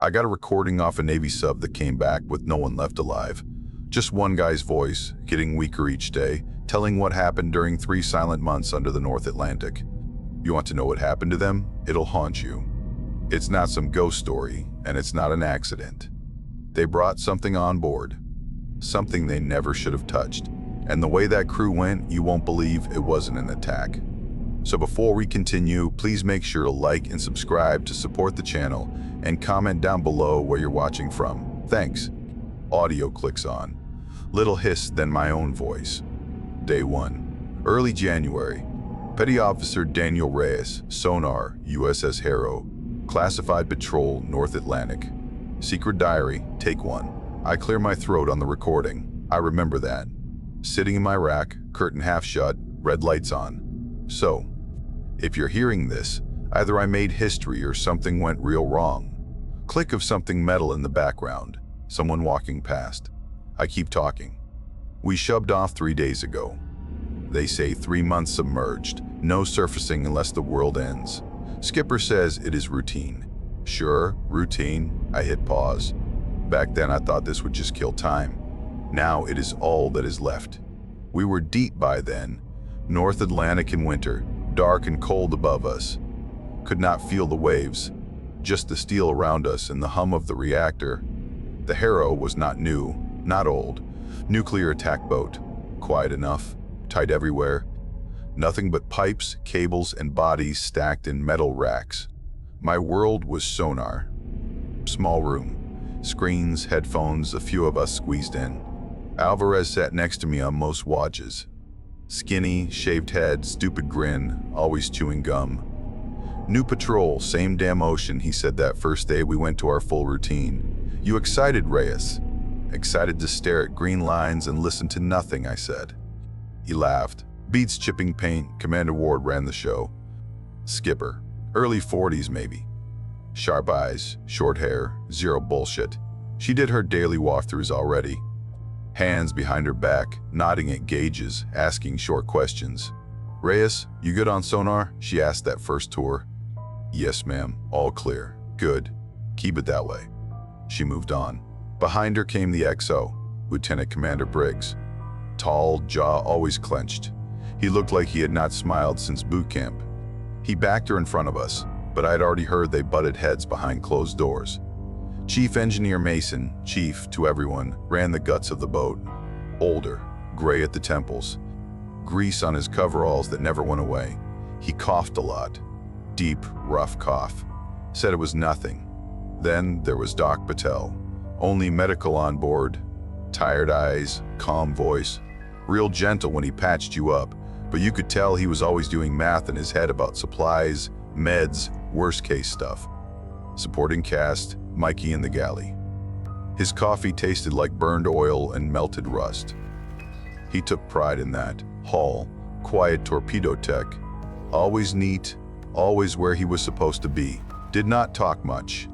I got a recording off a Navy sub that came back with no one left alive. Just one guy's voice, getting weaker each day, telling what happened during 3 silent months under the North Atlantic. You want to know what happened to them? It'll haunt you. It's not some ghost story, and it's not an accident. They brought something on board. Something they never should have touched. And the way that crew went, you won't believe it wasn't an attack. So before we continue, please make sure to like and subscribe to support the channel, and comment down below where you're watching from. Thanks. Audio clicks on. Little hiss, then my own voice. Day 1. Early January. Petty Officer Daniel Reyes, Sonar, USS Harrow. Classified Patrol, North Atlantic. Secret Diary, Take 1. I clear my throat on the recording. I remember that. Sitting in my rack, curtain half shut, red lights on. So, if you're hearing this, either I made history or something went real wrong. Click of something metal in the background. Someone walking past. I keep talking. We shoved off 3 days ago. They say 3 months submerged, no surfacing unless the world ends. Skipper says it is routine. Sure, routine. I hit pause. Back then I thought this would just kill time. Now it is all that is left. We were deep by then. North Atlantic in winter, dark and cold above us. Could not feel the waves, just the steel around us and the hum of the reactor. The Harrow was not new, not old. Nuclear attack boat. Quiet enough, tight everywhere. Nothing but pipes, cables, and bodies stacked in metal racks. My world was sonar. Small room. Screens, headphones, a few of us squeezed in. Alvarez sat next to me on most watches. Skinny, shaved head, stupid grin, always chewing gum. New patrol, same damn ocean, he said that first day we went to our full routine. You excited, Reyes? Excited to stare at green lines and listen to nothing, I said. He laughed. Beats chipping paint, Commander Ward ran the show. Skipper, early 40s maybe. Sharp eyes, short hair, zero bullshit. She did her daily walkthroughs already. Hands behind her back, nodding at gauges, asking short questions. Reyes, you good on sonar? She asked that first tour. Yes, ma'am, all clear. Good. Keep it that way. She moved on. Behind her came the XO, Lieutenant Commander Briggs. Tall, jaw always clenched. He looked like he had not smiled since boot camp. He backed her in front of us, but I had already heard they butted heads behind closed doors. Chief Engineer Mason, chief to everyone, ran the guts of the boat. Older, gray at the temples. Grease on his coveralls that never went away. He coughed a lot. Deep, rough cough. Said it was nothing. Then there was Doc Patel. Only medical on board. Tired eyes, calm voice. Real gentle when he patched you up, but you could tell he was always doing math in his head about supplies, meds, worst case stuff. Supporting cast, Mikey in the galley. His coffee tasted like burned oil and melted rust. He took pride in that. Hall, quiet torpedo tech. Always neat, always where he was supposed to be. Did not talk much.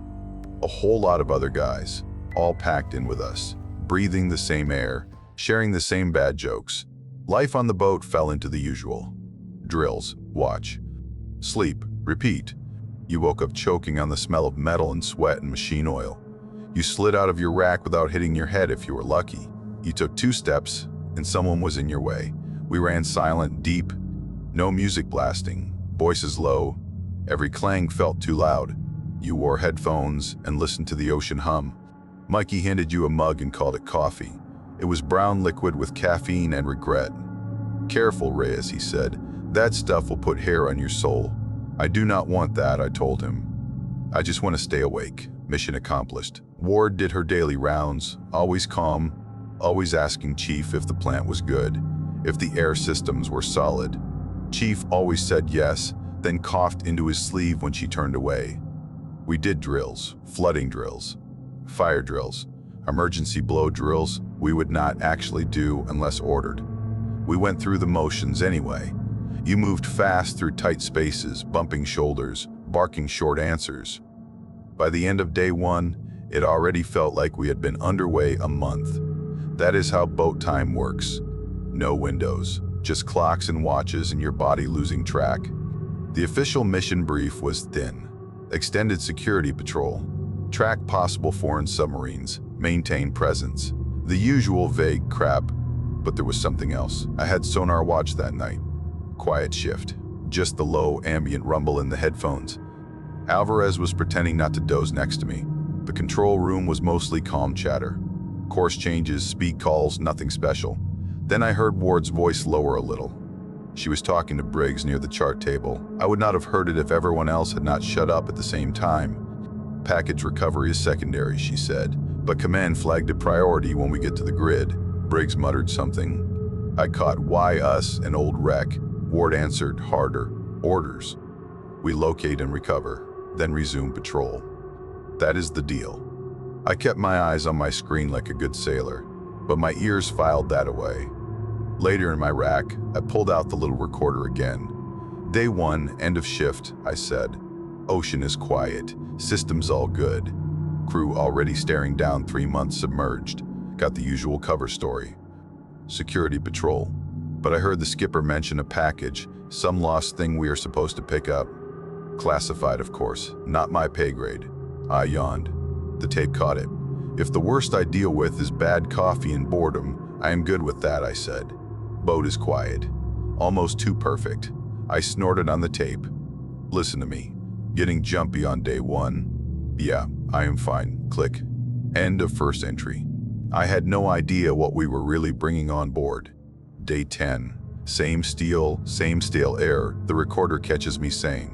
A whole lot of other guys, all packed in with us, breathing the same air, sharing the same bad jokes. Life on the boat fell into the usual. Drills, watch. Sleep, repeat. You woke up choking on the smell of metal and sweat and machine oil. You slid out of your rack without hitting your head if you were lucky. You took 2 steps, and someone was in your way. We ran silent, deep. No music blasting, voices low. Every clang felt too loud. You wore headphones and listened to the ocean hum. Mikey handed you a mug and called it coffee. It was brown liquid with caffeine and regret. Careful, Reyes, he said. That stuff will put hair on your soul. I do not want that, I told him. I just want to stay awake. Mission accomplished. Ward did her daily rounds, always calm, always asking Chief if the plant was good, if the air systems were solid. Chief always said yes, then coughed into his sleeve when she turned away. We did drills, flooding drills, fire drills, emergency blow drills we would not actually do unless ordered. We went through the motions anyway. You moved fast through tight spaces, bumping shoulders, barking short answers. By the end of day 1, it already felt like we had been underway a month. That is how boat time works. No windows, just clocks and watches and your body losing track. The official mission brief was thin. Extended security patrol. Track possible foreign submarines. Maintain presence. The usual vague crap, but there was something else. I had sonar watch that night. Quiet shift. Just the low ambient rumble in the headphones. Alvarez was pretending not to doze next to me. The control room was mostly calm chatter. Course changes, speed calls, nothing special. Then I heard Ward's voice lower a little. She was talking to Briggs near the chart table. I would not have heard it if everyone else had not shut up at the same time. Package recovery is secondary, she said, but command flagged it priority when we get to the grid. Briggs muttered something. I caught "Why us?" an old wreck. Ward answered harder. Orders. We locate and recover, then resume patrol. That is the deal. I kept my eyes on my screen like a good sailor, but my ears filed that away. Later in my rack, I pulled out the little recorder again. Day 1, end of shift, I said. Ocean is quiet. Systems all good. Crew already staring down 3 months submerged. Got the usual cover story. Security patrol. But I heard the skipper mention a package, some lost thing we are supposed to pick up. Classified, of course, not my pay grade. I yawned. The tape caught it. If the worst I deal with is bad coffee and boredom, I am good with that, I said. Boat is quiet. Almost too perfect. I snorted on the tape. Listen to me. Getting jumpy on day 1. Yeah, I am fine. Click. End of first entry. I had no idea what we were really bringing on board. Day 10. Same stale air, the recorder catches me saying.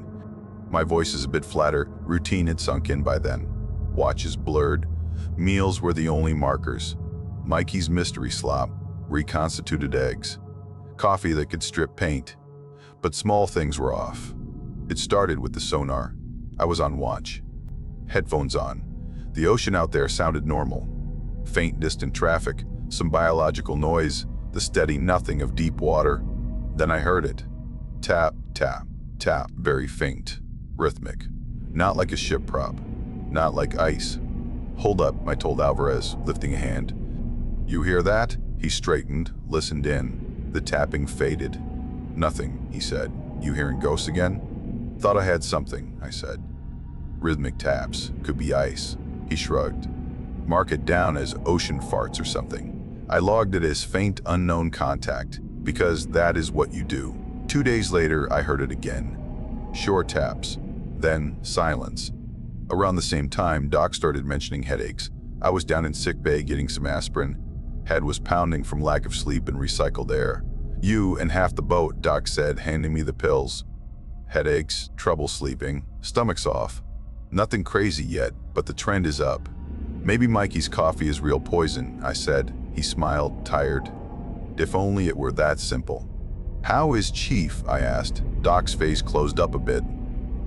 My voice is a bit flatter, routine had sunk in by then. Watch is blurred. Meals were the only markers. Mikey's mystery slop, reconstituted eggs. Coffee that could strip paint. But small things were off. It started with the sonar. I was on watch. Headphones on. The ocean out there sounded normal. Faint distant traffic, some biological noise, the steady nothing of deep water. Then I heard it. Tap, tap, tap, very faint, rhythmic. Not like a ship prop, not like ice. Hold up, I told Alvarez, lifting a hand. You hear that? He straightened, listened in. The tapping faded. Nothing, he said. You hearing ghosts again? Thought I had something, I said. Rhythmic taps, could be ice. He shrugged. Mark it down as ocean farts or something. I logged it as faint unknown contact, because that is what you do. 2 days later, I heard it again. Short taps, then silence. Around the same time, Doc started mentioning headaches. I was down in sick bay getting some aspirin. Head was pounding from lack of sleep and recycled air. You and half the boat, Doc said, handing me the pills. Headaches, trouble sleeping, stomach's off. Nothing crazy yet, but the trend is up. Maybe Mikey's coffee is real poison, I said. He smiled, tired. If only it were that simple. How is Chief? I asked. Doc's face closed up a bit.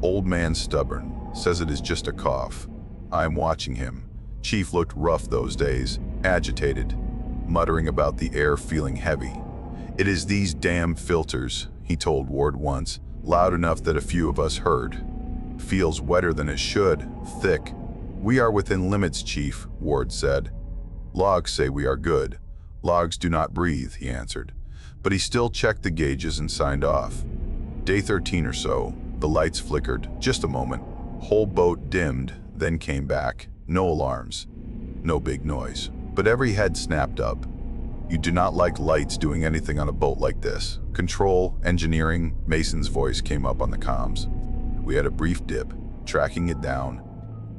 Old man stubborn. Says it is just a cough. I am watching him. Chief looked rough those days, agitated, muttering about the air feeling heavy. It is these damn filters, he told Ward once, loud enough that a few of us heard. Feels wetter than it should, thick. We are within limits, Chief, Ward said. Logs say we are good. Logs do not breathe, he answered. But he still checked the gauges and signed off. Day 13 or so, the lights flickered, just a moment. Whole boat dimmed, then came back. No alarms. No big noise. But every head snapped up. You do not like lights doing anything on a boat like this. Control, engineering, Mason's voice came up on the comms. We had a brief dip, tracking it down.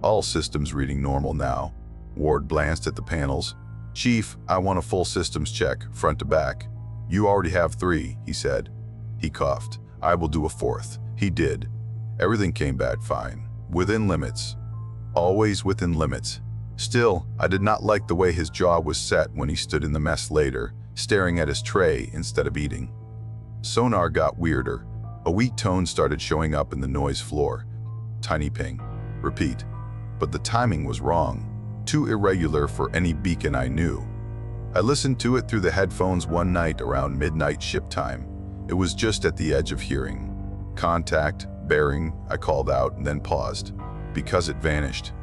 All systems reading normal now. Ward glanced at the panels. Chief, I want a full systems check, front to back. You already have 3, he said. He coughed. I will do a 4th. He did. Everything came back fine. Within limits. Always within limits. Still, I did not like the way his jaw was set when he stood in the mess later, staring at his tray instead of eating. Sonar got weirder. A weak tone started showing up in the noise floor. Tiny ping. Repeat. But the timing was wrong. Too irregular for any beacon I knew. I listened to it through the headphones one night around midnight ship time. It was just at the edge of hearing. Contact, bearing, I called out and then paused. Because it vanished.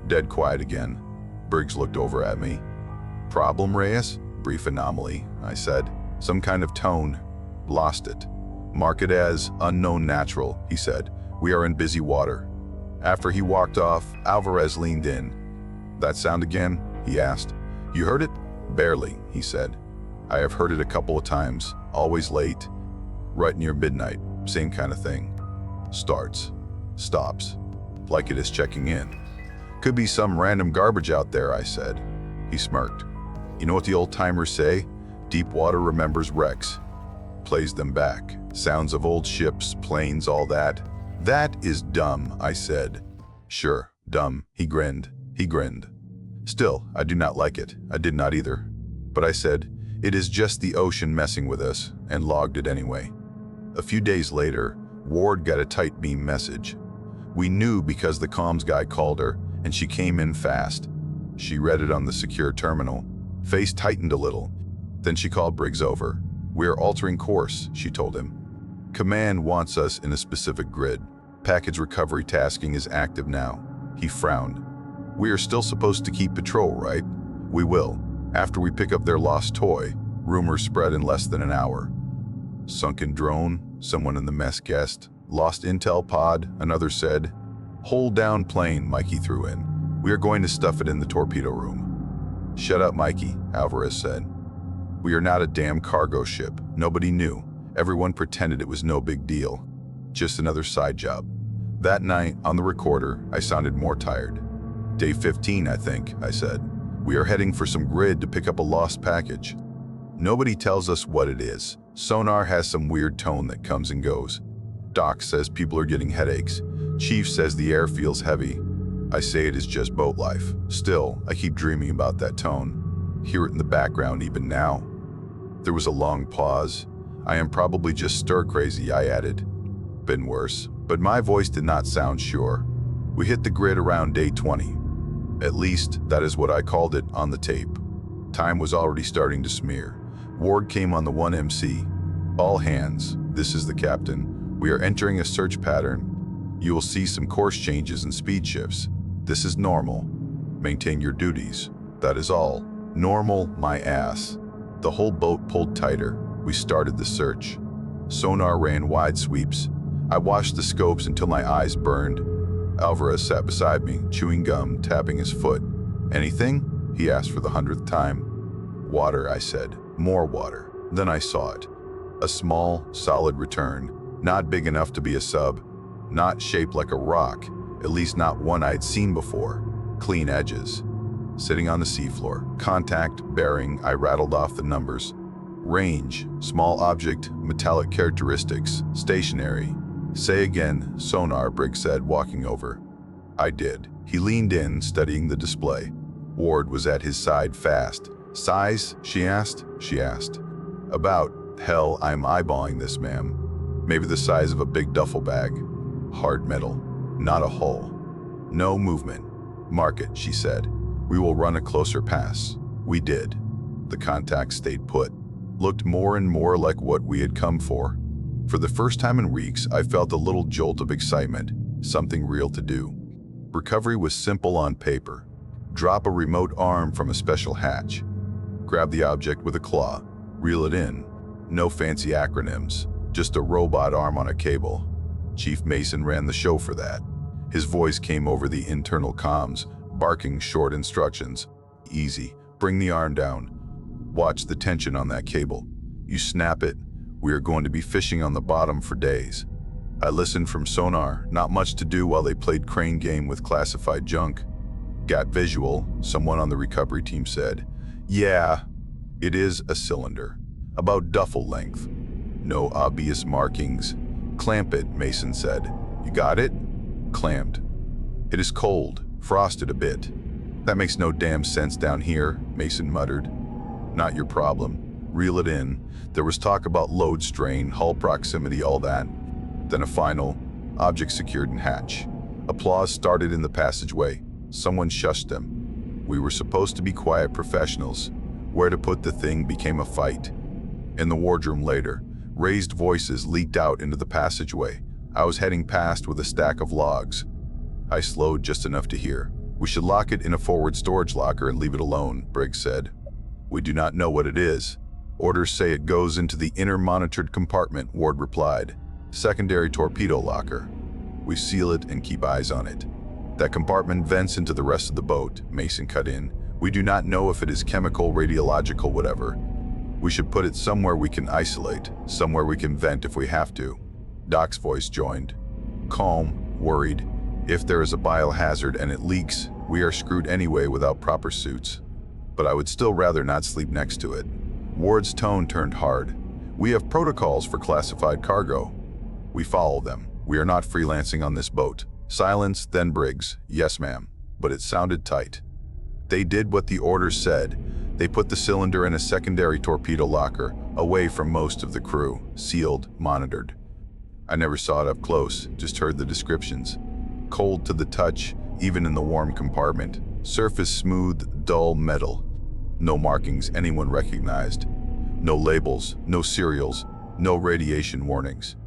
Dead quiet again. Briggs looked over at me. Problem, Reyes? Brief anomaly, I said. Some kind of tone. Lost it. Mark it as unknown natural, he said. We are in busy water. After he walked off, Alvarez leaned in. "That sound again?" he asked. "You heard it?" "Barely," he said. "I have heard it a couple of times, always late, right near midnight, same kind of thing. Starts, stops, like it is checking in." "Could be some random garbage out there," I said. He smirked. "You know what the old-timers say? Deep water remembers wrecks. Plays them back. Sounds of old ships, planes, all that." "That is dumb," I said. "Sure, dumb," he grinned. "Still, I do not like it. I did not either. But I said, it is just the ocean messing with us, and logged it anyway." A few days later, Ward got a tight beam message. We knew because the comms guy called her, and she came in fast. She read it on the secure terminal. Face tightened a little. Then she called Briggs over. "We are altering course," she told him. "Command wants us in a specific grid. Package recovery tasking is active now." He frowned. "We are still supposed to keep patrol, right?" "We will. After we pick up their lost toy." Rumors spread in less than an hour. "Sunken drone," someone in the mess guessed. "Lost intel pod," another said. "Hold down plane," Mikey threw in. "We are going to stuff it in the torpedo room." "Shut up, Mikey," Alvarez said. "We are not a damn cargo ship. Nobody knew. Everyone pretended it was no big deal. Just another side job." That night, on the recorder, I sounded more tired. "Day 15, I think," I said. "We are heading for some grid to pick up a lost package. Nobody tells us what it is. Sonar has some weird tone that comes and goes. Doc says people are getting headaches. Chief says the air feels heavy. I say it is just boat life. Still, I keep dreaming about that tone. Hear it in the background even now." There was a long pause. "I am probably just stir-crazy," I added. "Been worse." But my voice did not sound sure. We hit the grid around day 20. At least, that is what I called it on the tape. Time was already starting to smear. Ward came on the 1MC. "All hands, this is the captain. We are entering a search pattern. You will see some course changes and speed shifts. This is normal. Maintain your duties. That is all." Normal, my ass. The whole boat pulled tighter. We started the search. Sonar ran wide sweeps. I watched the scopes until my eyes burned. Alvarez sat beside me, chewing gum, tapping his foot. "Anything?" he asked for the 100th time. "Water," I said. "More water." Then I saw it. A small, solid return. Not big enough to be a sub. Not shaped like a rock, at least not one I'd seen before. Clean edges. Sitting on the seafloor. Contact, bearing, I rattled off the numbers. Range, small object, metallic characteristics, stationary. "Say again, sonar," Briggs said, walking over. I did. He leaned in, studying the display. Ward was at his side fast. "Size?" she asked. "About, hell, I'm eyeballing this, ma'am. Maybe the size of a big duffel bag. Hard metal, not a hull. No movement. Mark it," she said. "We will run a closer pass." We did. The contact stayed put. Looked more and more like what we had come for. For the first time in weeks, I felt a little jolt of excitement, something real to do. Recovery was simple on paper. Drop a remote arm from a special hatch. Grab the object with a claw. Reel it in. No fancy acronyms, just a robot arm on a cable. Chief Mason ran the show for that. His voice came over the internal comms, barking short instructions. "Easy. Bring the arm down. Watch the tension on that cable. You snap it. We are going to be fishing on the bottom for days." I listened from sonar, not much to do while they played crane game with classified junk. "Got visual," someone on the recovery team said. "Yeah, it is a cylinder. About duffel length. No obvious markings. Clamp it," Mason said. "You got it?" Clamped. "It is cold, frosted a bit." "That makes no damn sense down here," Mason muttered. "Not your problem. Reel it in." There was talk about load strain, hull proximity, all that. Then a final, object secured in hatch. Applause started in the passageway. Someone shushed them. We were supposed to be quiet professionals. Where to put the thing became a fight. In the wardroom later, raised voices leaked out into the passageway. I was heading past with a stack of logs. I slowed just enough to hear. "We should lock it in a forward storage locker and leave it alone," Briggs said. "We do not know what it is. Orders say it goes into the inner monitored compartment," Ward replied. "Secondary torpedo locker." We seal it and keep eyes on it. That compartment vents into the rest of the boat, Mason cut in. We do not know if it is chemical, radiological, whatever. We should put it somewhere we can isolate, somewhere we can vent if we have to. Doc's voice joined. Calm, worried. If there is a biohazard and it leaks, we are screwed anyway without proper suits. But I would still rather not sleep next to it. Ward's tone turned hard. We have protocols for classified cargo. We follow them. We are not freelancing on this boat. Silence, then Briggs. Yes, ma'am. But it sounded tight. They did what the order said. They put the cylinder in a secondary torpedo locker, away from most of the crew, sealed, monitored. I never saw it up close, just heard the descriptions. Cold to the touch, even in the warm compartment. Surface smooth, dull metal. No markings anyone recognized. No labels, no serials, no radiation warnings.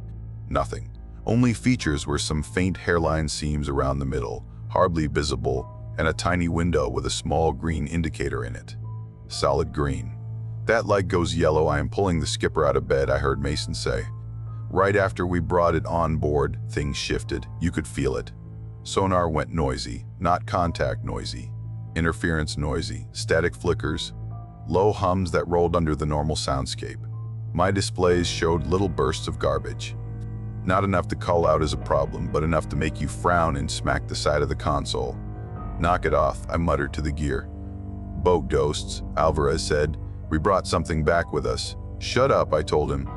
Nothing. Only features were some faint hairline seams around the middle, hardly visible, and a tiny window with a small green indicator in it. Solid green. That light goes yellow. I am pulling the skipper out of bed, I heard Mason say. Right after we brought it on board, things shifted. You could feel it. Sonar went noisy, not contact noisy. Interference noisy, static flickers, low hums that rolled under the normal soundscape. My displays showed little bursts of garbage. Not enough to call out as a problem, but enough to make you frown and smack the side of the console. Knock it off, I muttered to the gear. Boat ghosts, Alvarez said. We brought something back with us. Shut up, I told him.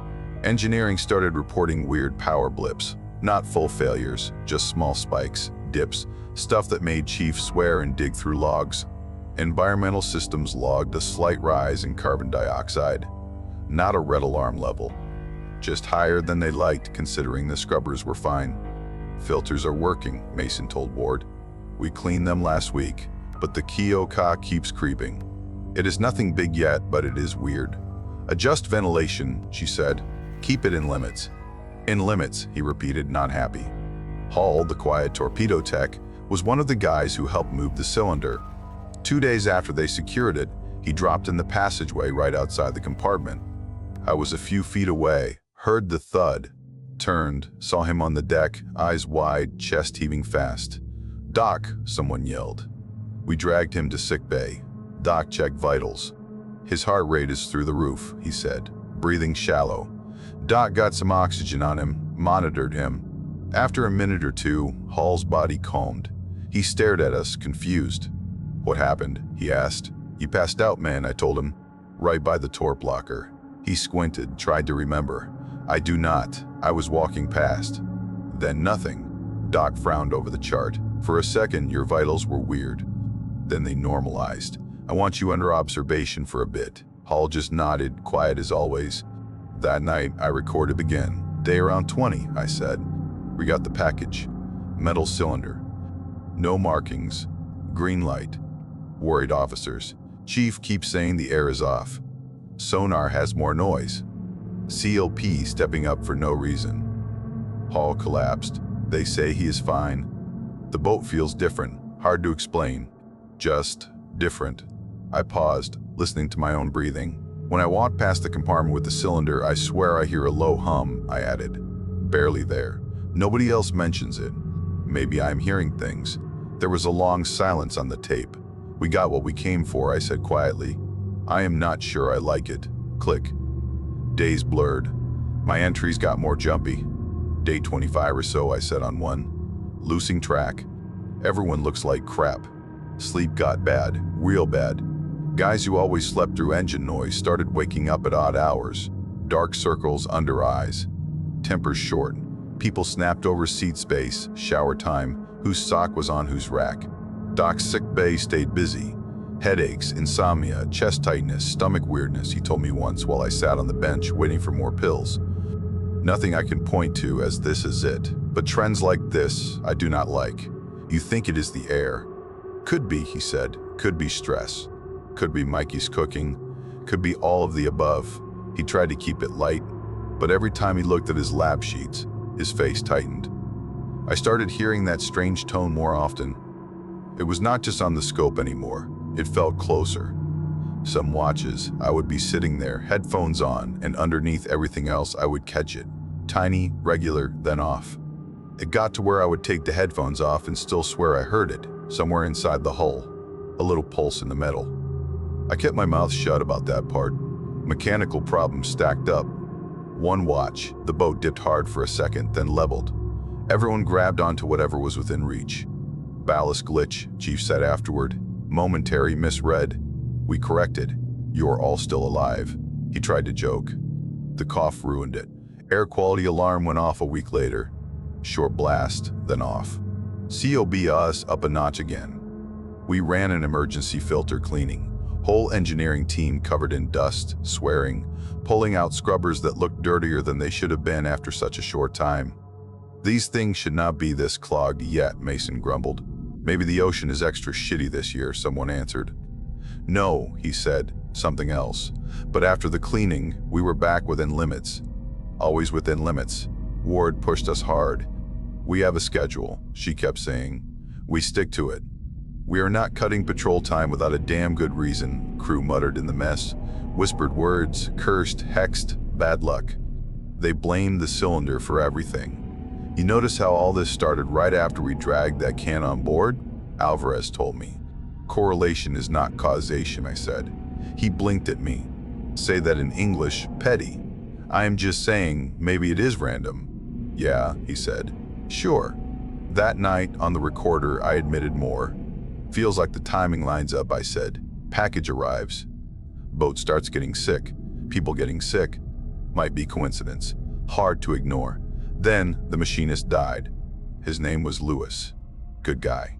Engineering started reporting weird power blips. Not full failures, just small spikes, dips, stuff that made Chief swear and dig through logs. Environmental systems logged a slight rise in carbon dioxide. Not a red alarm level. Just higher than they liked, considering the scrubbers were fine. Filters are working, Mason told Ward. We cleaned them last week, but the Kyoka keeps creeping. It is nothing big yet, but it is weird. Adjust ventilation, she said. Keep it in limits. In limits, he repeated, not happy. Hall, the quiet torpedo tech, was one of the guys who helped move the cylinder. 2 days after they secured it, he dropped in the passageway right outside the compartment. I was a few feet away, heard the thud, turned, saw him on the deck, eyes wide, chest heaving fast. Doc, someone yelled. We dragged him to sickbay. Doc checked vitals. His heart rate is through the roof, he said, breathing shallow. Doc got some oxygen on him, monitored him. After a minute or two, Hall's body calmed. He stared at us, confused. What happened? He asked. You passed out, man, I told him. Right by the torp locker. He squinted, tried to remember. I do not. I was walking past. Then nothing. Doc frowned over the chart. For a second, your vitals were weird. Then they normalized. I want you under observation for a bit. Hall just nodded, quiet as always. That night, I recorded again. Day around 20, I said. We got the package. Metal cylinder. No markings. Green light. Worried officers. Chief keeps saying the air is off. Sonar has more noise. CLP stepping up for no reason. Hall collapsed. They say he is fine. The boat feels different. Hard to explain. Just different. I paused, listening to my own breathing. When I walked past the compartment with the cylinder, I swear I hear a low hum, I added. Barely there. Nobody else mentions it. Maybe I'm hearing things. There was a long silence on the tape. We got what we came for, I said quietly. I am not sure I like it. Click. Days blurred. My entries got more jumpy. Day 25 or so, I said on one. Losing track. Everyone looks like crap. Sleep got bad, real bad. Guys who always slept through engine noise started waking up at odd hours. Dark circles under eyes. Tempers short. People snapped over seat space, shower time, whose sock was on whose rack. Doc's sick bay stayed busy. Headaches, insomnia, chest tightness, stomach weirdness, he told me once while I sat on the bench waiting for more pills. Nothing I can point to as this is it, but trends like this I do not like. You think it is the air. Could be, he said, could be stress. Could be Mikey's cooking, could be all of the above. He tried to keep it light, but every time he looked at his lab sheets, his face tightened. I started hearing that strange tone more often. It was not just on the scope anymore, it felt closer. Some watches, I would be sitting there, headphones on, and underneath everything else I would catch it. Tiny, regular, then off. It got to where I would take the headphones off and still swear I heard it, somewhere inside the hull, a little pulse in the metal. I kept my mouth shut about that part. Mechanical problems stacked up. One watch, the boat dipped hard for a second, then leveled. Everyone grabbed onto whatever was within reach. Ballast glitch, Chief said afterward. Momentary misread. We corrected. You're all still alive. He tried to joke. The cough ruined it. Air quality alarm went off a week later. Short blast, then off. COB us up a notch again. We ran an emergency filter cleaning. Whole engineering team covered in dust, swearing, pulling out scrubbers that looked dirtier than they should have been after such a short time. These things should not be this clogged yet, Mason grumbled. Maybe the ocean is extra shitty this year, someone answered. No, he said, something else. But after the cleaning, we were back within limits. Always within limits. Ward pushed us hard. We have a schedule, she kept saying. We stick to it. We are not cutting patrol time without a damn good reason, crew muttered in the mess. Whispered words, cursed, hexed, bad luck. They blamed the cylinder for everything. You notice how all this started right after we dragged that can on board? Alvarez told me. Correlation is not causation, I said. He blinked at me. Say that in English, petty. I am just saying, maybe it is random. Yeah, he said. Sure. That night, on the recorder, I admitted more. Feels like the timing lines up, I said. Package arrives. Boat starts getting sick. People getting sick. Might be coincidence. Hard to ignore. Then, the machinist died. His name was Lewis. Good guy.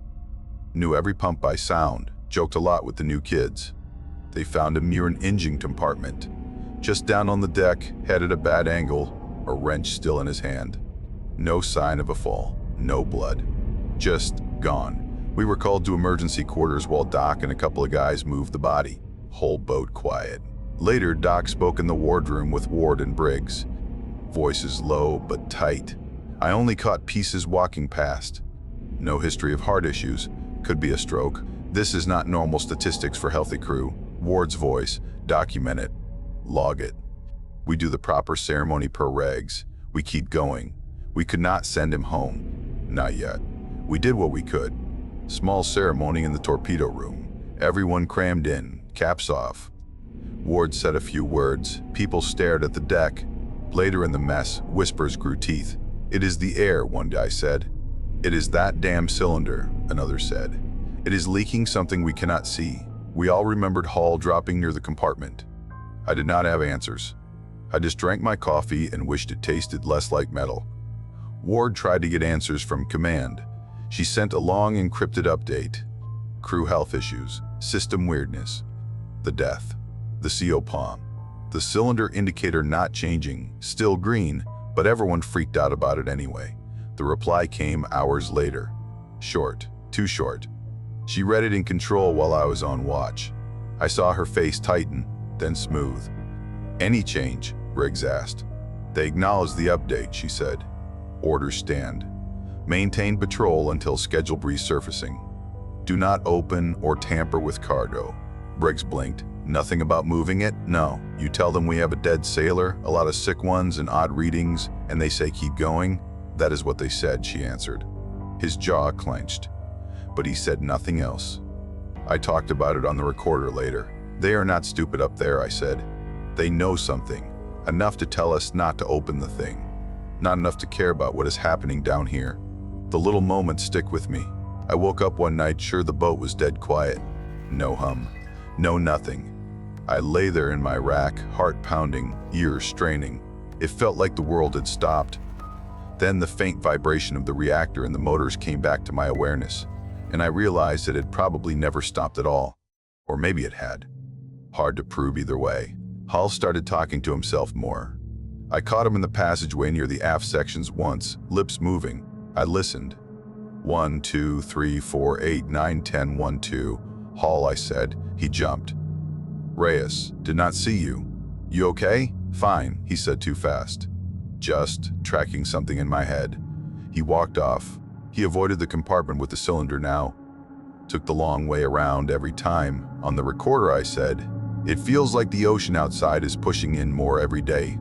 Knew every pump by sound. Joked a lot with the new kids. They found him near an engine compartment. Just down on the deck, head at a bad angle, a wrench still in his hand. No sign of a fall. No blood. Just gone. We were called to emergency quarters while Doc and a couple of guys moved the body. Whole boat quiet. Later, Doc spoke in the wardroom with Ward and Briggs. Voices low but tight. I only caught pieces walking past. No history of heart issues. Could be a stroke. This is not normal statistics for healthy crew. Ward's voice. Document it. Log it. We do the proper ceremony per regs. We keep going. We could not send him home. Not yet. We did what we could. Small ceremony in the torpedo room. Everyone crammed in, caps off. Ward said a few words. People stared at the deck. Later in the mess, whispers grew teeth. It is the air, one guy said. It is that damn cylinder, another said. It is leaking something we cannot see. We all remembered Hall dropping near the compartment. I did not have answers. I just drank my coffee and wished it tasted less like metal. Ward tried to get answers from command. She sent a long encrypted update. Crew health issues, system weirdness, the death, the CO palm, the cylinder indicator not changing, still green, but everyone freaked out about it anyway. The reply came hours later. Short, too short. She read it in control while I was on watch. I saw her face tighten, then smooth. Any change? Briggs asked. They acknowledged the update, she said. Orders stand. Maintain patrol until scheduled resurfacing. Do not open or tamper with cargo. Briggs blinked. Nothing about moving it? No. You tell them we have a dead sailor, a lot of sick ones and odd readings, and they say keep going? That is what they said, she answered. His jaw clenched. But he said nothing else. I talked about it on the recorder later. They are not stupid up there, I said. They know something. Enough to tell us not to open the thing. Not enough to care about what is happening down here. The little moments stick with me. I woke up one night sure the boat was dead quiet. No hum. No nothing. I lay there in my rack, heart pounding, ears straining. It felt like the world had stopped. Then the faint vibration of the reactor and the motors came back to my awareness, and I realized it had probably never stopped at all. Or maybe it had. Hard to prove either way. Hull started talking to himself more. I caught him in the passageway near the aft sections once, lips moving. I listened. 1, 2, 3, 4, 8, 9, 10, 1, 2. Hull, I said. He jumped. Reyes, did not see you. You okay? Fine, he said too fast. Just tracking something in my head. He walked off. He avoided the compartment with the cylinder now. Took the long way around every time. On the recorder, I said, it feels like the ocean outside is pushing in more every day.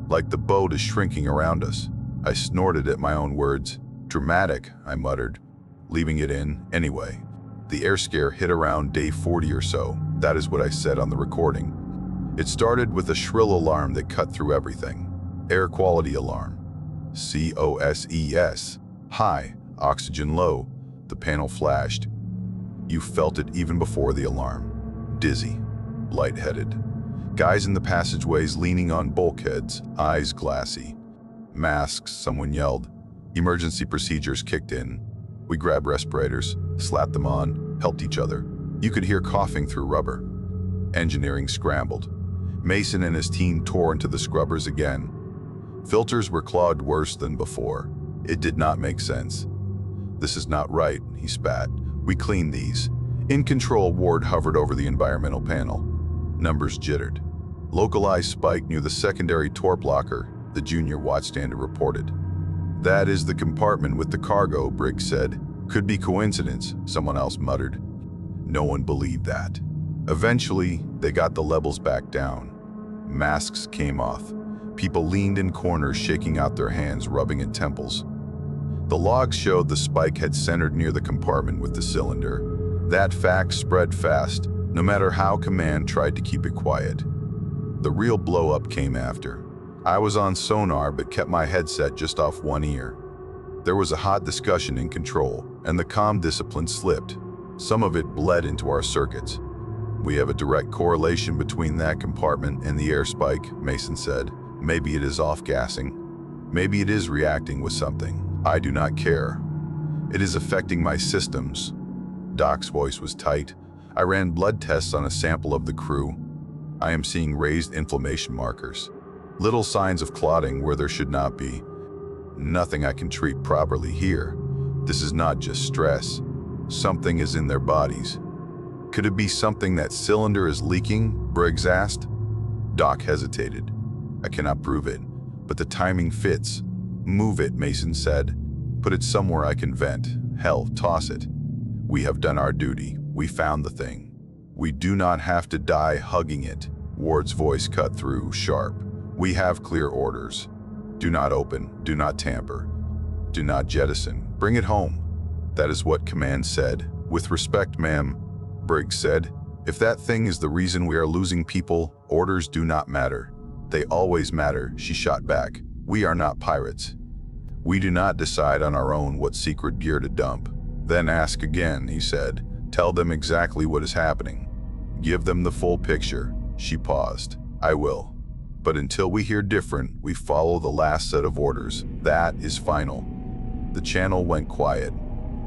Like the boat is shrinking around us. I snorted at my own words. Dramatic, I muttered, leaving it in anyway. The air scare hit around day 40 or so. That is what I said on the recording. It started with a shrill alarm that cut through everything. Air quality alarm. COSES. High, oxygen low. The panel flashed. You felt it even before the alarm. Dizzy, lightheaded. Guys in the passageways leaning on bulkheads, eyes glassy. Masks, someone yelled. Emergency procedures kicked in. We grabbed respirators, slapped them on, helped each other. You could hear coughing through rubber. Engineering scrambled. Mason and his team tore into the scrubbers again. Filters were clogged worse than before. It did not make sense. This is not right, he spat. We cleaned these. In control, Ward hovered over the environmental panel. Numbers jittered. Localized spike near the secondary torp locker, the junior watchstander reported. That is the compartment with the cargo, Briggs said. Could be coincidence, someone else muttered. No one believed that. Eventually, they got the levels back down. Masks came off. People leaned in corners, shaking out their hands, rubbing at temples. The logs showed the spike had centered near the compartment with the cylinder. That fact spread fast, no matter how command tried to keep it quiet. The real blow-up came after. I was on sonar but kept my headset just off one ear. There was a hot discussion in control, and the comm discipline slipped. Some of it bled into our circuits. We have a direct correlation between that compartment and the air spike, Mason said. Maybe it is off-gassing. Maybe it is reacting with something. I do not care. It is affecting my systems. Doc's voice was tight. I ran blood tests on a sample of the crew. I am seeing raised inflammation markers. Little signs of clotting where there should not be. Nothing I can treat properly here. This is not just stress. Something is in their bodies. Could it be something that cylinder is leaking? Briggs asked. Doc hesitated. I cannot prove it, but the timing fits. Move it, Mason said. Put it somewhere I can vent. Hell, toss it. We have done our duty. We found the thing. We do not have to die hugging it. Ward's voice cut through, sharp. We have clear orders. Do not open. Do not tamper. Do not jettison. Bring it home. That is what command said. With respect, ma'am, Briggs said. If that thing is the reason we are losing people, orders do not matter. They always matter, she shot back. We are not pirates. We do not decide on our own what secret gear to dump. Then ask again, he said. Tell them exactly what is happening. Give them the full picture. She paused. I will. But until we hear different, we follow the last set of orders. That is final. The channel went quiet.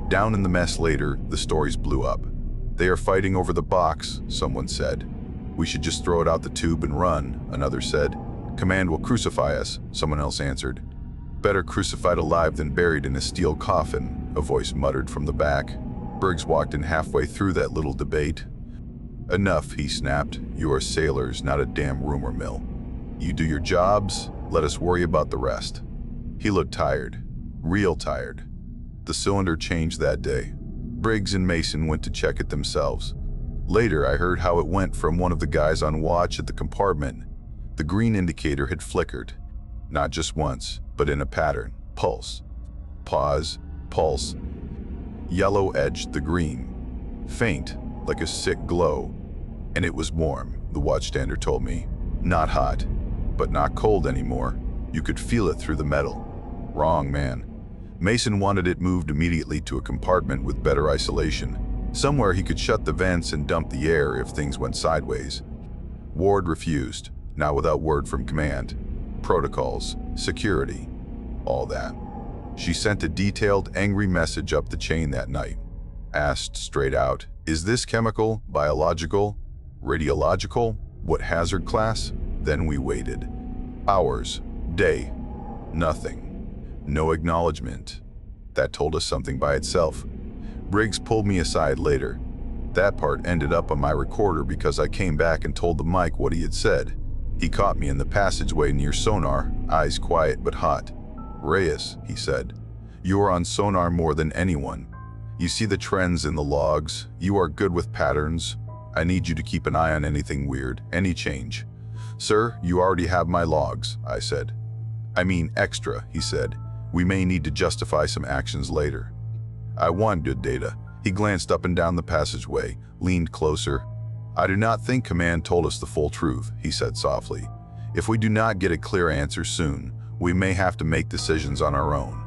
Down in the mess later, the stories blew up. They are fighting over the box, someone said. We should just throw it out the tube and run, another said. Command will crucify us, someone else answered. Better crucified alive than buried in a steel coffin, a voice muttered from the back. Briggs walked in halfway through that little debate. Enough, he snapped. You are sailors, not a damn rumor mill. You do your jobs, let us worry about the rest. He looked tired, real tired. The cylinder changed that day. Briggs and Mason went to check it themselves. Later, I heard how it went from one of the guys on watch at the compartment. The green indicator had flickered. Not just once, but in a pattern. Pulse. Pause. Pulse. Yellow edged the green. Faint, like a sick glow. And it was warm, the watchstander told me. Not hot, but not cold anymore. You could feel it through the metal. Wrong, man. Mason wanted it moved immediately to a compartment with better isolation. Somewhere he could shut the vents and dump the air if things went sideways. Ward refused, not without word from command. Protocols, security, all that. She sent a detailed, angry message up the chain that night. Asked straight out, is this chemical, biological, radiological, what hazard class? Then we waited. Hours, day, nothing. No acknowledgement. That told us something by itself. Briggs pulled me aside later. That part ended up on my recorder because I came back and told the mic what he had said. He caught me in the passageway near sonar, eyes quiet but hot. Reyes, he said, you are on sonar more than anyone. You see the trends in the logs. You are good with patterns. I need you to keep an eye on anything weird, any change. Sir, you already have my logs, I said. I mean extra, he said. We may need to justify some actions later. I wanted data. He glanced up and down the passageway, leaned closer. I do not think Command told us the full truth, he said softly. If we do not get a clear answer soon, we may have to make decisions on our own.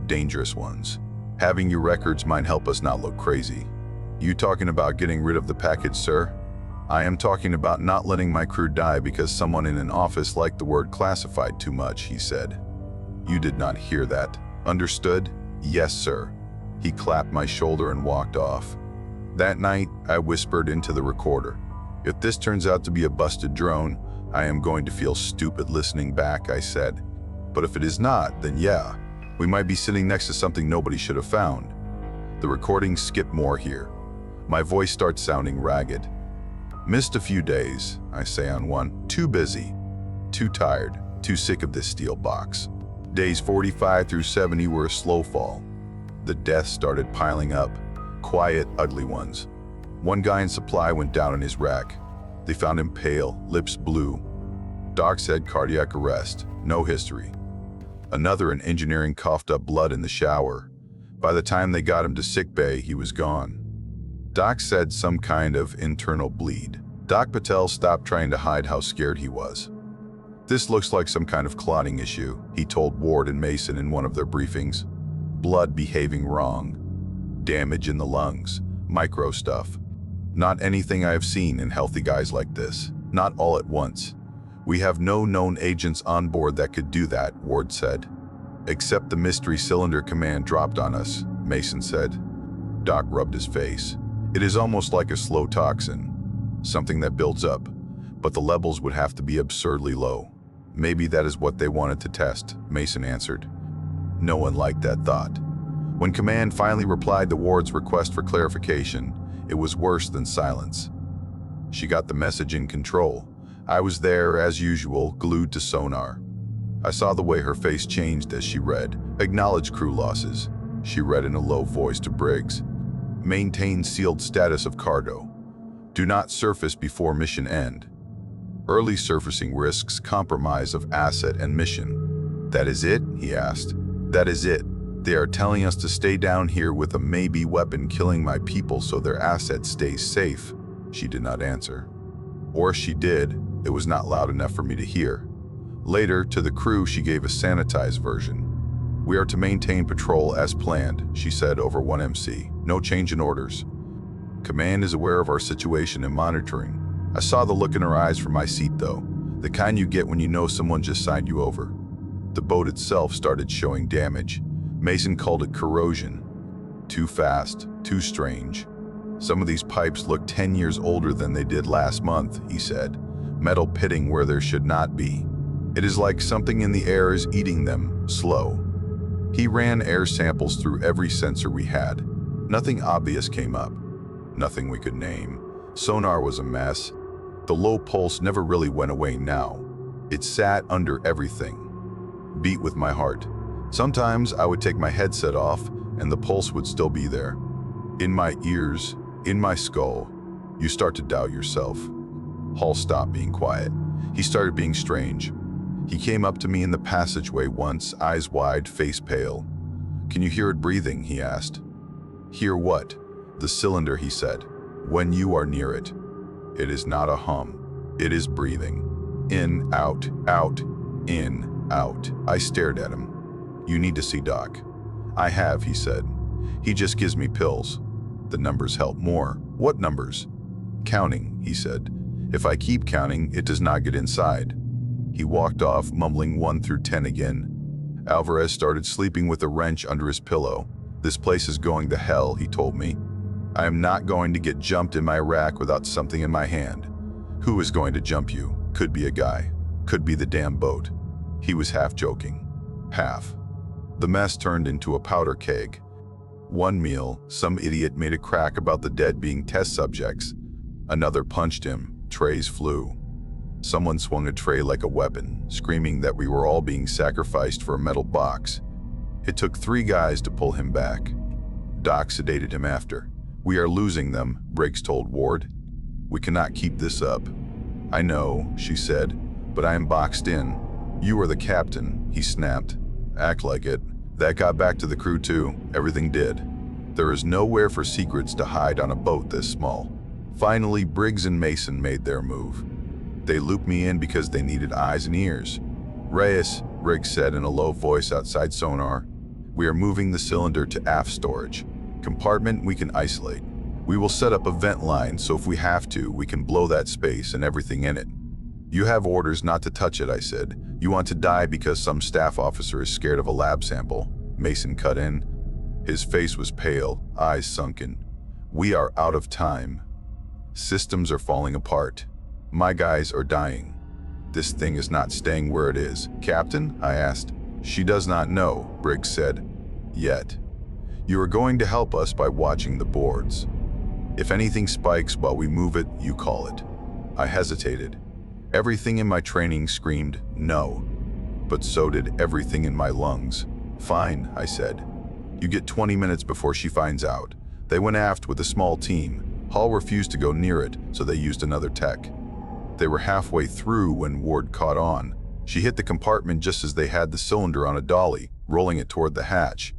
Dangerous ones. Having your records might help us not look crazy. You talking about getting rid of the package, sir? I am talking about not letting my crew die because someone in an office liked the word classified too much, he said. You did not hear that. Understood? Yes, sir. He clapped my shoulder and walked off. That night, I whispered into the recorder. If this turns out to be a busted drone, I am going to feel stupid listening back, I said. But if it is not, then yeah, we might be sitting next to something nobody should have found. The recording skipped more here. My voice starts sounding ragged. Missed a few days, I say on one. Too busy, too tired, too sick of this steel box. Days 45 through 70 were a slow fall. The deaths started piling up, quiet, ugly ones. One guy in supply went down in his rack. They found him pale, lips blue. Doc said cardiac arrest, no history. Another in engineering coughed up blood in the shower. By the time they got him to sickbay, he was gone. Doc said some kind of internal bleed. Doc Patel stopped trying to hide how scared he was. This looks like some kind of clotting issue, he told Ward and Mason in one of their briefings. Blood behaving wrong. Damage in the lungs. Micro stuff. Not anything I have seen in healthy guys like this. Not all at once. We have no known agents on board that could do that, Ward said. Except the mystery cylinder Command dropped on us, Mason said. Doc rubbed his face. It is almost like a slow toxin. Something that builds up, but the levels would have to be absurdly low. Maybe that is what they wanted to test, Mason answered. No one liked that thought. When Command finally replied to Ward's request for clarification, it was worse than silence. She got the message in control. I was there, as usual, glued to sonar. I saw the way her face changed as she read. Acknowledge crew losses. She read in a low voice to Briggs. Maintain sealed status of cargo. Do not surface before mission end. Early surfacing risks compromise of asset and mission. That is it? He asked. That is it. They are telling us to stay down here with a maybe weapon killing my people so their asset stays safe. She did not answer. Or if she did, it was not loud enough for me to hear. Later, to the crew, she gave a sanitized version. We are to maintain patrol as planned, she said over 1MC. No change in orders. Command is aware of our situation and monitoring. I saw the look in her eyes from my seat though, the kind you get when you know someone just signed you over. The boat itself started showing damage. Mason called it corrosion. Too fast, too strange. Some of these pipes look 10 years older than they did last month, he said. Metal pitting where there should not be. It is like something in the air is eating them, slow. He ran air samples through every sensor we had. Nothing obvious came up. Nothing we could name. Sonar was a mess. The low pulse never really went away now. It sat under everything. Beat with my heart. Sometimes I would take my headset off and the pulse would still be there. In my ears, in my skull. You start to doubt yourself. Hall stopped being quiet. He started being strange. He came up to me in the passageway once, eyes wide, face pale. Can you hear it breathing? He asked. Hear what? The cylinder, he said. When you are near it. It is not a hum. It is breathing. In, out, in, out. I stared at him. You need to see Doc. I have, he said. He just gives me pills. The numbers help more. What numbers? Counting, he said. If I keep counting, it does not get inside. He walked off, mumbling 1 through 10 again. Alvarez started sleeping with a wrench under his pillow. This place is going to hell, he told me. I am not going to get jumped in my rack without something in my hand. Who is going to jump you? Could be a guy. Could be the damn boat. He was half joking. Half. The mess turned into a powder keg. One meal, some idiot made a crack about the dead being test subjects. Another punched him. Trays flew. Someone swung a tray like a weapon, screaming that we were all being sacrificed for a metal box. It took 3 guys to pull him back. Doc sedated him after. We are losing them, Briggs told Ward. We cannot keep this up. I know, she said, but I am boxed in. You are the captain, he snapped. Act like it. That got back to the crew too. Everything did. There is nowhere for secrets to hide on a boat this small. Finally, Briggs and Mason made their move. They looped me in because they needed eyes and ears. Reyes, Briggs said in a low voice outside sonar. We are moving the cylinder to aft storage. Compartment we can isolate. We will set up a vent line so if we have to, we can blow that space and everything in it. You have orders not to touch it, I said. You want to die because some staff officer is scared of a lab sample. Mason cut in. His face was pale, eyes sunken. We are out of time. Systems are falling apart. My guys are dying. This thing is not staying where it is. Captain? I asked. She does not know, Briggs said. Yet. You are going to help us by watching the boards. If anything spikes while we move it, you call it. I hesitated. Everything in my training screamed no, but so did everything in my lungs. Fine, I said. You get 20 minutes before she finds out. They went aft with a small team. Hall refused to go near it, so they used another tech. They were halfway through when Ward caught on. She hit the compartment just as they had the cylinder on a dolly, rolling it toward the hatch.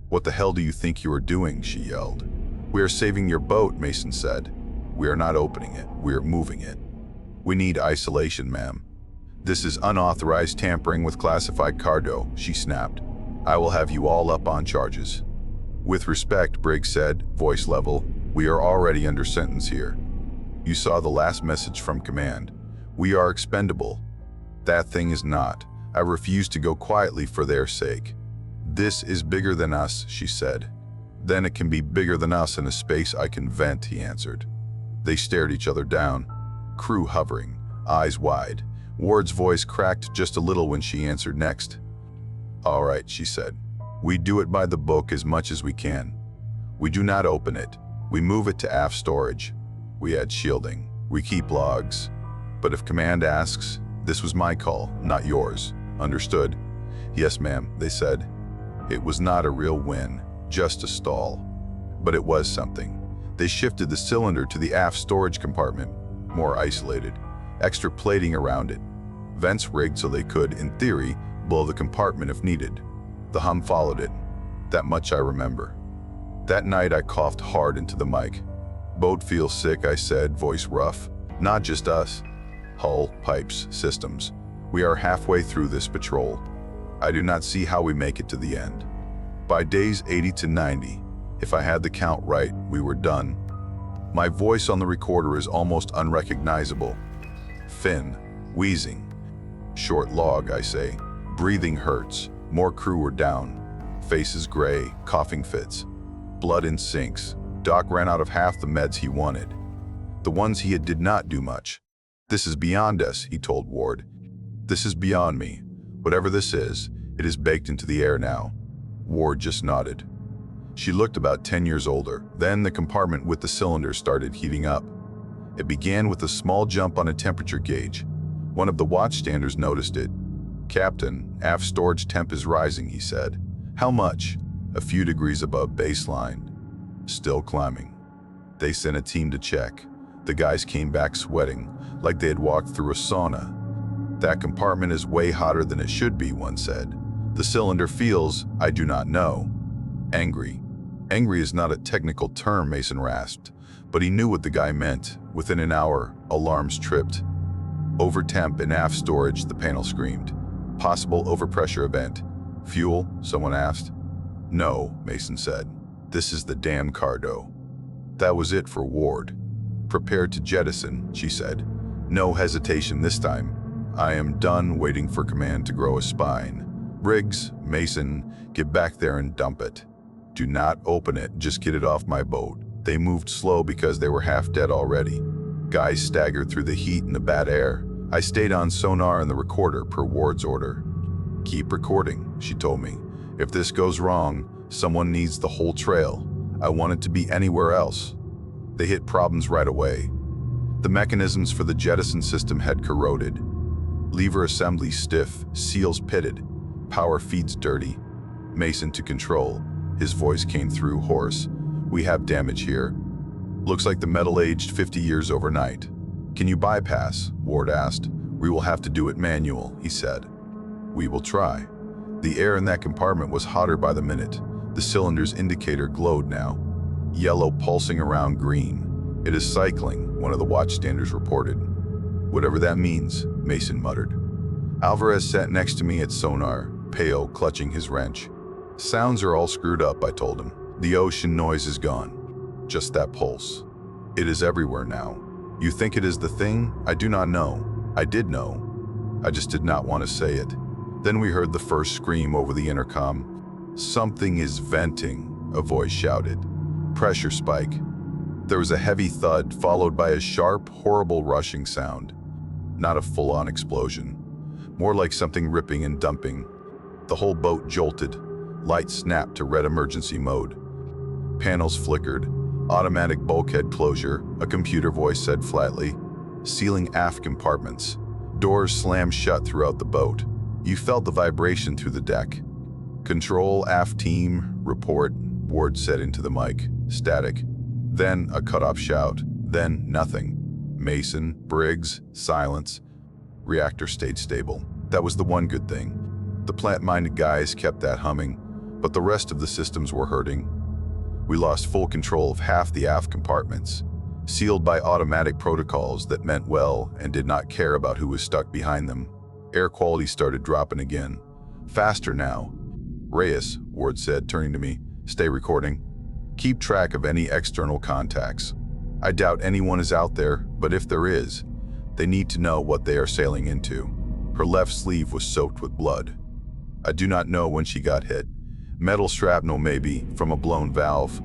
What the hell do you think you are doing? She yelled. We are saving your boat, Mason said. We are not opening it. We are moving it. We need isolation, ma'am. This is unauthorized tampering with classified cargo, she snapped. I will have you all up on charges. With respect, Briggs said, voice level, we are already under sentence here. You saw the last message from command. We are expendable. That thing is not. I refuse to go quietly for their sake. This is bigger than us, she said. Then it can be bigger than us in a space I can vent, he answered. They stared each other down. Crew hovering, eyes wide. Ward's voice cracked just a little when she answered next. All right, she said. We do it by the book as much as we can. We do not open it. We move it to aft storage. We add shielding. We keep logs. But if command asks, this was my call, not yours. Understood? Yes, ma'am, they said. It was not a real win, just a stall. But it was something. They shifted the cylinder to the aft storage compartment, more isolated, extra plating around it. Vents rigged so they could, in theory, blow the compartment if needed. The hum followed it. That much I remember. That night I coughed hard into the mic. Boat feels sick, I said, voice rough. Not just us. Hull, pipes, systems. We are halfway through this patrol. I do not see how we make it to the end. By days 80 to 90, if I had the count right, we were done. My voice on the recorder is almost unrecognizable. Thin, wheezing. Short log, I say. Breathing hurts. More crew were down. Faces gray, coughing fits. Blood in sinks. Doc ran out of half the meds he wanted. The ones he had did not do much. This is beyond us, he told Ward. This is beyond me. Whatever this is, it is baked into the air now. Ward just nodded. She looked about 10 years older. Then the compartment with the cylinder started heating up. It began with a small jump on a temperature gauge. One of the watchstanders noticed it. Captain, aft storage temp is rising, he said. How much? A few degrees above baseline. Still climbing. They sent a team to check. The guys came back sweating, like they had walked through a sauna. That compartment is way hotter than it should be, one said. The cylinder feels, I do not know. Angry. Angry is not a technical term, Mason rasped, but he knew what the guy meant. Within an hour, alarms tripped. Over temp in aft storage, the panel screamed. Possible overpressure event. Fuel? Someone asked. No, Mason said. This is the damn cargo. That was it for Ward. Prepared to jettison, she said. No hesitation this time. I am done waiting for command to grow a spine. Briggs, Mason, get back there and dump it. Do not open it, just get it off my boat. They moved slow because they were half dead already. Guys staggered through the heat and the bad air. I stayed on sonar and the recorder per Ward's order. Keep recording, she told me. If this goes wrong, someone needs the whole trail. I want it to be anywhere else. They hit problems right away. The mechanisms for the jettison system had corroded. Lever assembly stiff, seals pitted, power feeds dirty. Mason to control. His voice came through hoarse. We have damage here. Looks like the metal aged 50 years overnight. Can you bypass? Ward asked. We will have to do it manual, he said. We will try. The air in that compartment was hotter by the minute. The cylinder's indicator glowed now, yellow pulsing around green. It is cycling, one of the watchstanders reported. Whatever that means, Mason muttered. Alvarez sat next to me at sonar, pale, clutching his wrench. Sounds are all screwed up, I told him. The ocean noise is gone. Just that pulse. It is everywhere now. You think it is the thing? I do not know. I did know. I just did not want to say it. Then we heard the first scream over the intercom. Something is venting, a voice shouted. Pressure spike. There was a heavy thud, followed by a sharp, horrible rushing sound. Not a full-on explosion. More like something ripping and dumping. The whole boat jolted. Lights snapped to red emergency mode. Panels flickered. Automatic bulkhead closure, a computer voice said flatly. Sealing aft compartments. Doors slammed shut throughout the boat. You felt the vibration through the deck. Control, aft team, report, Ward said into the mic. Static. Then a cut-off shout. Then nothing. Mason, Briggs, silence. Reactor stayed stable. That was the one good thing. The plant-minded guys kept that humming, but the rest of the systems were hurting. We lost full control of half the aft compartments, sealed by automatic protocols that meant well and did not care about who was stuck behind them. Air quality started dropping again. Faster now. Reyes, Ward said, turning to me, stay recording. Keep track of any external contacts. I doubt anyone is out there, but if there is, they need to know what they are sailing into. Her left sleeve was soaked with blood. I do not know when she got hit. Metal shrapnel maybe, from a blown valve.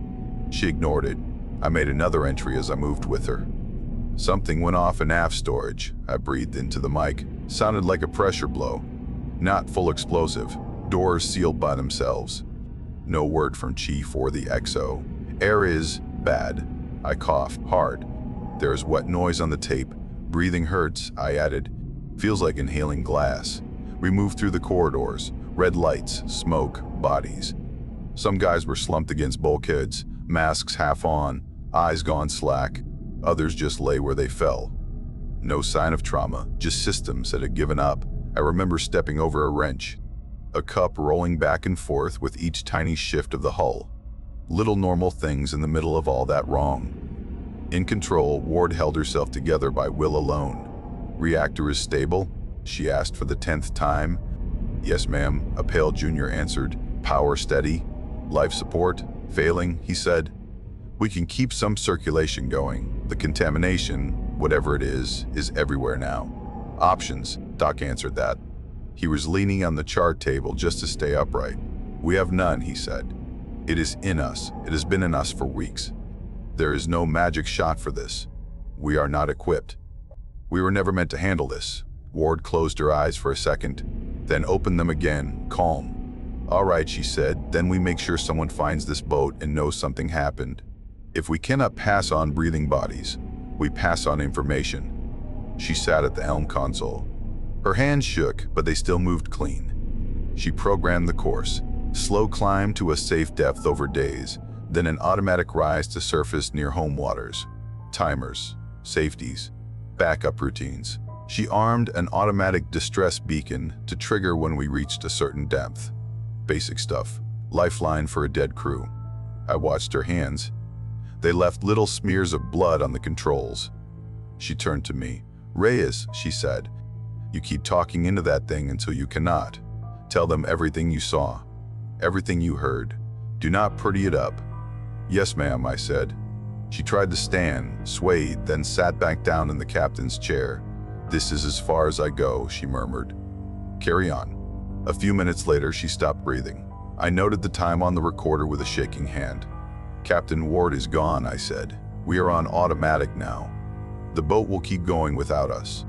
She ignored it. I made another entry as I moved with her. Something went off in aft storage. I breathed into the mic. Sounded like a pressure blow. Not full explosive. Doors sealed by themselves. No word from Chief or the XO. Air is bad. I coughed hard. There is wet noise on the tape. Breathing hurts, I added. Feels like inhaling glass. We moved through the corridors. Red lights, smoke, bodies. Some guys were slumped against bulkheads, masks half on, eyes gone slack. Others just lay where they fell. No sign of trauma, just systems that had given up. I remember stepping over a wrench. A cup rolling back and forth with each tiny shift of the hull. Little normal things in the middle of all that wrong. In control, Ward held herself together by will alone. Reactor is stable? She asked for the 10th time. Yes, ma'am, a pale junior answered. Power steady. Life support? Failing, he said. We can keep some circulation going. The contamination, whatever it is everywhere now. Options, Doc answered that. He was leaning on the chart table just to stay upright. We have none, he said. It is in us. It has been in us for weeks. There is no magic shot for this. We are not equipped. We were never meant to handle this. Ward closed her eyes for a second, then opened them again, calm. All right, she said, then we make sure someone finds this boat and knows something happened. If we cannot pass on breathing bodies, we pass on information. She sat at the helm console. Her hands shook, but they still moved clean. She programmed the course. Slow climb to a safe depth over days, then an automatic rise to surface near home waters. Timers, safeties, backup routines. She armed an automatic distress beacon to trigger when we reached a certain depth. Basic stuff. Lifeline for a dead crew. I watched her hands. They left little smears of blood on the controls. She turned to me. Reyes, she said, you keep talking into that thing until you cannot. Tell them everything you saw, everything you heard. Do not pretty it up. Yes, ma'am, I said. She tried to stand, swayed, then sat back down in the captain's chair. This is as far as I go, she murmured. Carry on. A few minutes later, she stopped breathing. I noted the time on the recorder with a shaking hand. Captain Ward is gone, I said. We are on automatic now. The boat will keep going without us.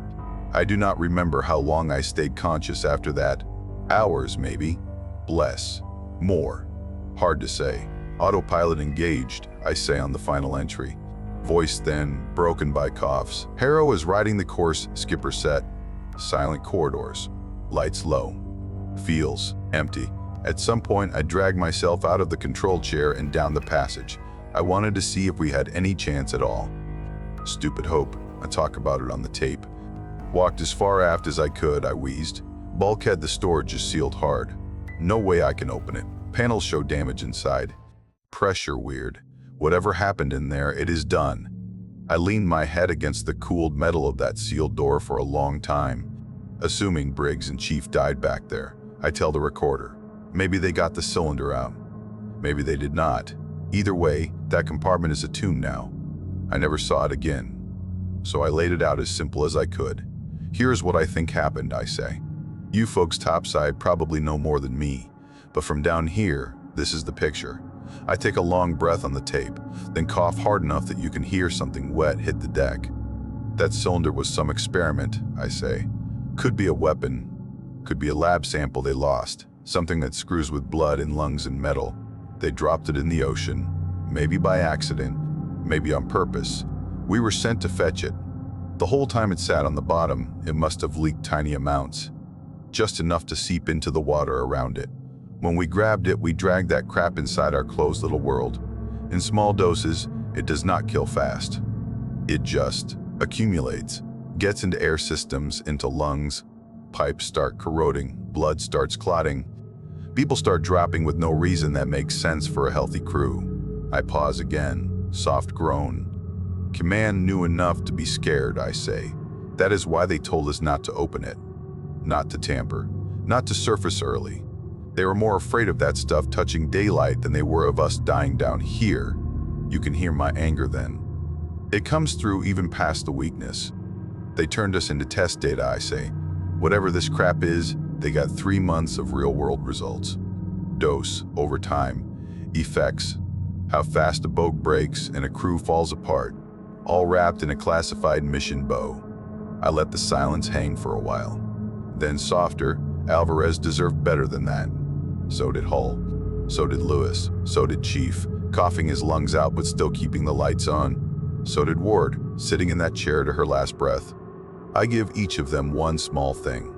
I do not remember how long I stayed conscious after that. Hours, maybe. Bless. More. Hard to say. Autopilot engaged, I say on the final entry. Voice then, broken by coughs. Harrow is riding the course, skipper set. Silent corridors. Lights low. Feels empty. At some point, I dragged myself out of the control chair and down the passage. I wanted to see if we had any chance at all. Stupid hope. I talk about it on the tape. Walked as far aft as I could, I wheezed. Bulkhead, the storage is sealed hard. No way I can open it. Panels show damage inside. Pressure weird. Whatever happened in there, it is done. I leaned my head against the cooled metal of that sealed door for a long time. Assuming Briggs and Chief died back there, I tell the recorder. Maybe they got the cylinder out. Maybe they did not. Either way, that compartment is a tomb now. I never saw it again. So I laid it out as simple as I could. Here's what I think happened, I say. You folks topside probably know more than me, but from down here, this is the picture. I take a long breath on the tape, then cough hard enough that you can hear something wet hit the deck. That cylinder was some experiment, I say. Could be a weapon, could be a lab sample they lost, something that screws with blood and lungs and metal. They dropped it in the ocean, maybe by accident, maybe on purpose. We were sent to fetch it. The whole time it sat on the bottom, it must have leaked tiny amounts, just enough to seep into the water around it. When we grabbed it, we dragged that crap inside our closed little world. In small doses, it does not kill fast. It just accumulates, gets into air systems, into lungs. Pipes start corroding, blood starts clotting. People start dropping with no reason that makes sense for a healthy crew. I pause again, soft groan. Command knew enough to be scared, I say. That is why they told us not to open it, not to tamper, not to surface early. They were more afraid of that stuff touching daylight than they were of us dying down here. You can hear my anger then. It comes through even past the weakness. They turned us into test data, I say. Whatever this crap is, they got 3 months of real-world results. Dose, over time, effects, how fast a boat breaks and a crew falls apart, all wrapped in a classified mission bow. I let the silence hang for a while. Then softer, Alvarez deserved better than that. So did Hull. So did Lewis. So did Chief, coughing his lungs out but still keeping the lights on. So did Ward, sitting in that chair to her last breath. I give each of them one small thing.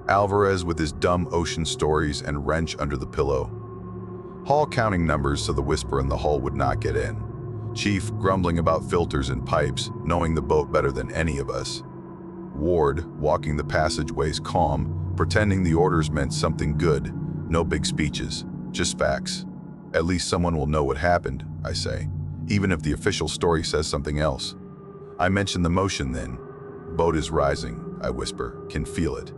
Alvarez with his dumb ocean stories and wrench under the pillow. Hull counting numbers so the whisper in the hull would not get in. Chief grumbling about filters and pipes, knowing the boat better than any of us. Ward walking the passageways calm, pretending the orders meant something good. No big speeches, just facts. At least someone will know what happened, I say, even if the official story says something else. I mention the motion then. Boat is rising, I whisper, can feel it.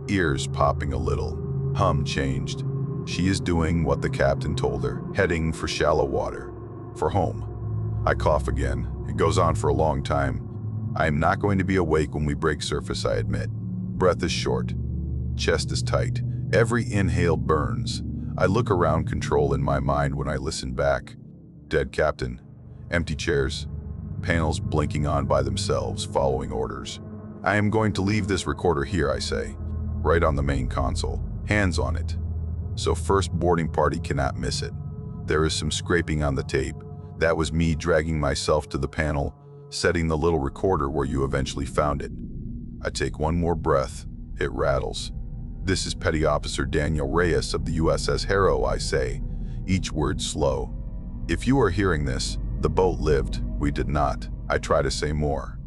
Ears popping a little. Hum changed. She is doing what the captain told her, heading for shallow water, for home. I cough again. It goes on for a long time. I am not going to be awake when we break surface, I admit. Breath is short. Chest is tight. Every inhale burns. I look around control in my mind when I listen back. Dead captain. Empty chairs. Panels blinking on by themselves, following orders. I am going to leave this recorder here, I say. Right on the main console. Hands on it. So first boarding party cannot miss it. There is some scraping on the tape. That was me dragging myself to the panel, setting the little recorder where you eventually found it. I take one more breath. It rattles. This is Petty Officer Daniel Reyes of the USS Harrow, I say, each word slow. If you are hearing this, the boat lived, we did not. I try to say more.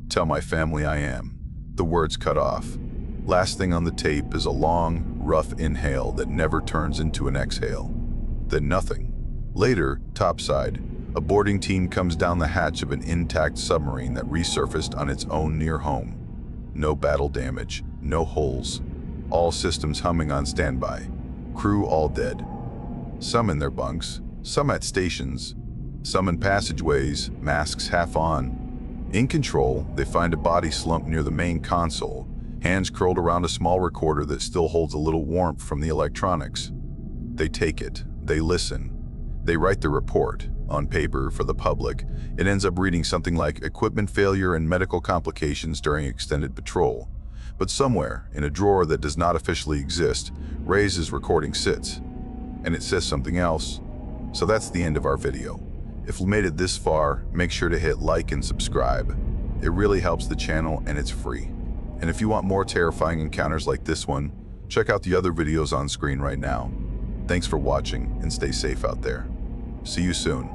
Tell my family I am. The words cut off. Last thing on the tape is a long, rough inhale that never turns into an exhale. Then nothing. Later, topside, a boarding team comes down the hatch of an intact submarine that resurfaced on its own near home. No battle damage, no holes. All systems humming on standby. Crew all dead. Some in their bunks, some at stations, some in passageways, masks half on. In control, they find a body slumped near the main console, hands curled around a small recorder that still holds a little warmth from the electronics. They take it, they listen. They write the report. On paper, for the public, it ends up reading something like equipment failure and medical complications during extended patrol. But somewhere, in a drawer that does not officially exist, Reyes' recording sits. And it says something else. So that's the end of our video. If you made it this far, make sure to hit like and subscribe. It really helps the channel and it's free. And if you want more terrifying encounters like this one, check out the other videos on screen right now. Thanks for watching and stay safe out there. See you soon.